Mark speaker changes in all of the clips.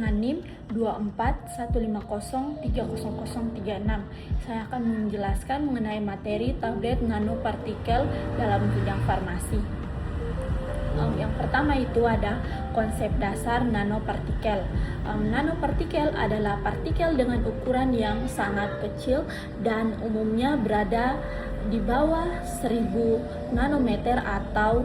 Speaker 1: dengan NIM 24150300036. Saya akan menjelaskan mengenai materi tablet nanopartikel dalam bidang farmasi. Yang pertama itu ada konsep dasar nanopartikel. Nanopartikel adalah partikel dengan ukuran yang sangat kecil dan umumnya berada di bawah 1000 nanometer atau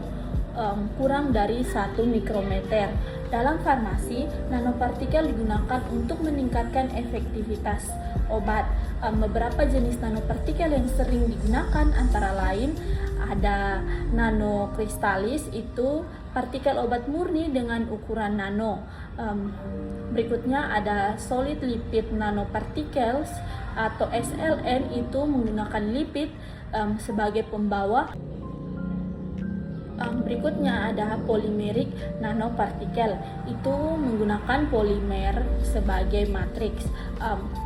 Speaker 1: kurang dari 1 mikrometer. Dalam farmasi, nanopartikel digunakan untuk meningkatkan efektivitas obat. Beberapa jenis nanopartikel yang sering digunakan antara lain ada nanokristalis, itu partikel obat murni dengan ukuran nano. Berikutnya ada solid lipid nanoparticles atau SLN, itu menggunakan lipid sebagai pembawa. Berikutnya ada polymerik nanopartikel, itu menggunakan polimer sebagai matriks.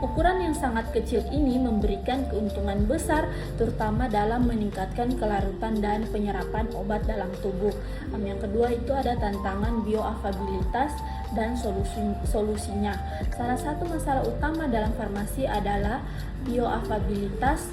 Speaker 1: Ukuran yang sangat kecil ini memberikan keuntungan besar terutama dalam meningkatkan kelarutan dan penyerapan obat dalam tubuh. Yang kedua itu ada tantangan bioavailabilitas dan solusinya. Salah satu masalah utama dalam farmasi adalah bioavailabilitas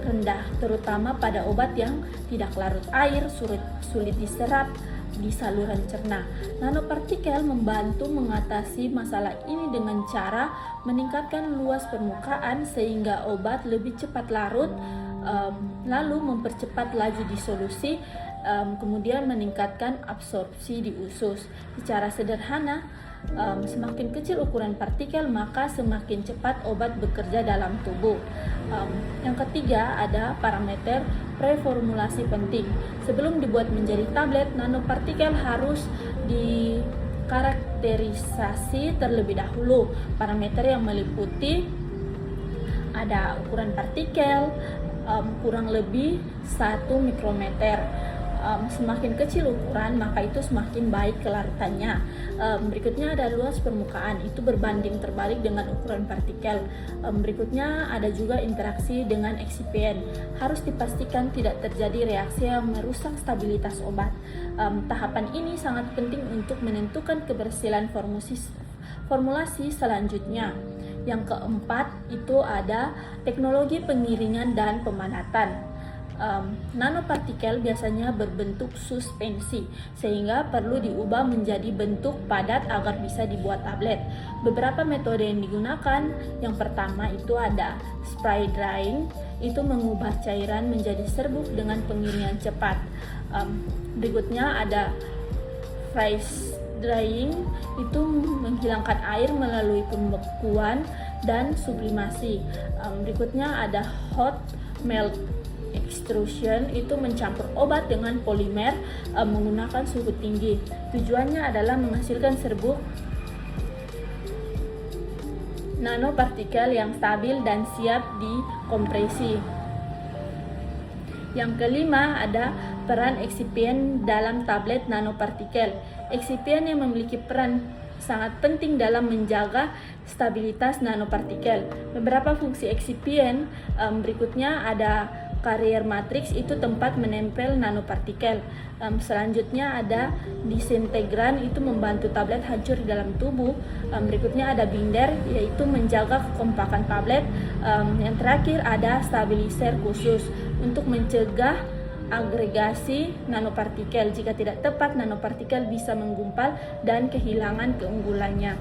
Speaker 1: rendah, terutama pada obat yang tidak larut air, sulit diserap di saluran cerna. Nanopartikel membantu mengatasi masalah ini dengan cara meningkatkan luas permukaan sehingga obat lebih cepat larut, lalu mempercepat laju disolusi, kemudian meningkatkan absorpsi di usus. Secara sederhana, semakin kecil ukuran partikel maka semakin cepat obat bekerja dalam tubuh. Yang ketiga ada parameter preformulasi penting. Sebelum dibuat menjadi tablet, nanopartikel harus dikarakterisasi terlebih dahulu. Parameter yang meliputi ada ukuran partikel kurang lebih 1 mikrometer. Semakin kecil ukuran maka itu semakin baik kelarutannya. Berikutnya ada luas permukaan, itu berbanding terbalik dengan ukuran partikel. Berikutnya ada juga interaksi dengan eksipien. Harus dipastikan tidak terjadi reaksi yang merusak stabilitas obat. Tahapan ini sangat penting untuk menentukan keberhasilan formulasi selanjutnya. Yang keempat itu ada teknologi pengiringan dan pemanatan. Nanopartikel biasanya berbentuk suspensi sehingga perlu diubah menjadi bentuk padat agar bisa dibuat tablet. Beberapa metode yang digunakan, yang pertama itu ada spray drying, itu mengubah cairan menjadi serbuk dengan pengiringan cepat. Berikutnya ada freeze drying, itu menghilangkan air melalui pembekuan dan sublimasi. Berikutnya ada hot melt extrusion, itu mencampur obat dengan polimer menggunakan suhu tinggi. Tujuannya adalah menghasilkan serbuk nanopartikel yang stabil dan siap dikompresi. Yang kelima ada peran eksipien dalam tablet nanopartikel. Eksipien yang memiliki peran sangat penting dalam menjaga stabilitas nanopartikel. Beberapa fungsi eksipien berikutnya ada carrier matrix, itu tempat menempel nanopartikel. Selanjutnya ada disintegran, itu membantu tablet hancur di dalam tubuh. Berikutnya ada binder, yaitu menjaga kekompakan tablet. Yang terakhir ada stabilizer khusus untuk mencegah agregasi nanopartikel. Jika tidak tepat, nanopartikel bisa menggumpal dan kehilangan keunggulannya.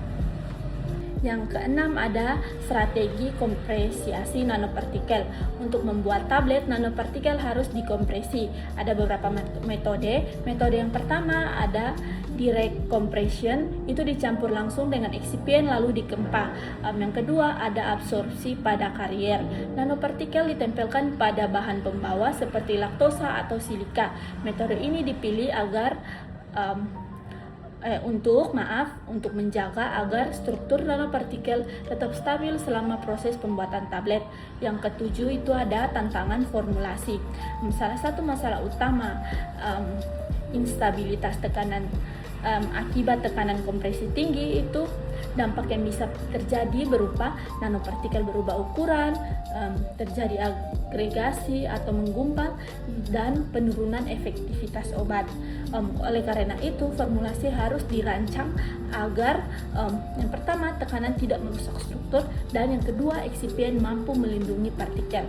Speaker 1: Yang keenam ada strategi kompresiasi nanopartikel. Untuk membuat tablet, nanopartikel harus dikompresi. Ada beberapa metode. Metode yang pertama ada direct compression, itu dicampur langsung dengan eksipien lalu dikempa. Yang kedua ada absorpsi pada karier. Nanopartikel ditempelkan pada bahan pembawa seperti laktosa atau silika. Metode ini dipilih agar untuk menjaga agar struktur nanopartikel tetap stabil selama proses pembuatan tablet. Yang ketujuh itu ada tantangan formulasi. Salah satu masalah utama instabilitas tekanan akibat tekanan kompresi tinggi, itu Dampak yang bisa terjadi berupa nanopartikel berubah ukuran, terjadi agregasi atau menggumpal, dan penurunan efektivitas obat. Oleh karena itu, formulasi harus dirancang agar yang pertama, tekanan tidak merusak struktur, dan yang kedua, eksipien mampu melindungi partikel.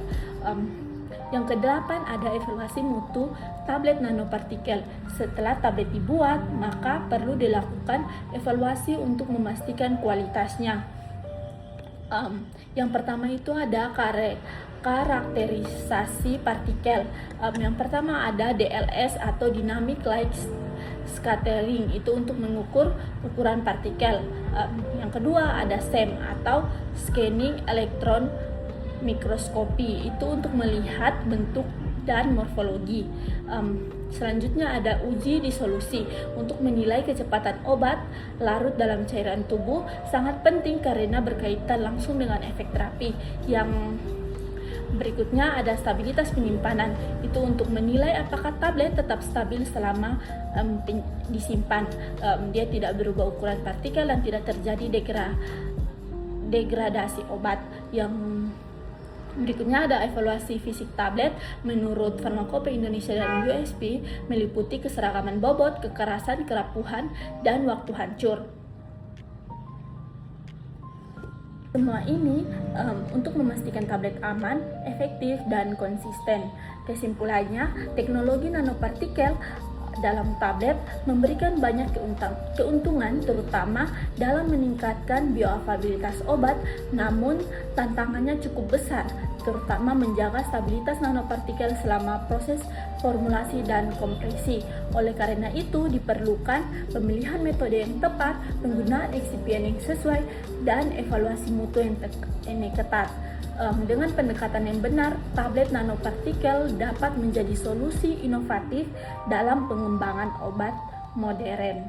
Speaker 1: Yang kedelapan, ada evaluasi mutu tablet nanopartikel. Setelah tablet dibuat, maka perlu dilakukan evaluasi untuk memastikan kualitasnya. Yang pertama itu ada karakterisasi partikel. Yang pertama ada DLS atau Dynamic Light Scattering, itu untuk mengukur ukuran partikel. Yang kedua ada SEM atau Scanning Electron Microscopy, itu untuk melihat bentuk dan morfologi. Selanjutnya ada uji disolusi untuk menilai kecepatan obat larut dalam cairan tubuh, sangat penting karena berkaitan langsung dengan efek terapi. Yang berikutnya ada stabilitas penyimpanan, itu untuk menilai apakah tablet tetap stabil selama disimpan. Dia tidak berubah ukuran partikel dan tidak terjadi degradasi obat. Yang berikutnya ada evaluasi fisik tablet menurut Farmakope Indonesia dan USP, meliputi keseragaman bobot, kekerasan, kerapuhan, dan waktu hancur. Semua ini untuk memastikan tablet aman, efektif, dan konsisten. Kesimpulannya, teknologi nanopartikel dalam tablet memberikan banyak keuntungan, terutama dalam meningkatkan bioavailabilitas obat, namun tantangannya cukup besar, terutama menjaga stabilitas nanopartikel selama proses formulasi dan kompresi. Oleh karena itu, diperlukan pemilihan metode yang tepat, penggunaan eksipien yang sesuai, dan evaluasi mutu yang ketat. Dengan pendekatan yang benar, tablet nanopartikel dapat menjadi solusi inovatif dalam pengembangan obat modern.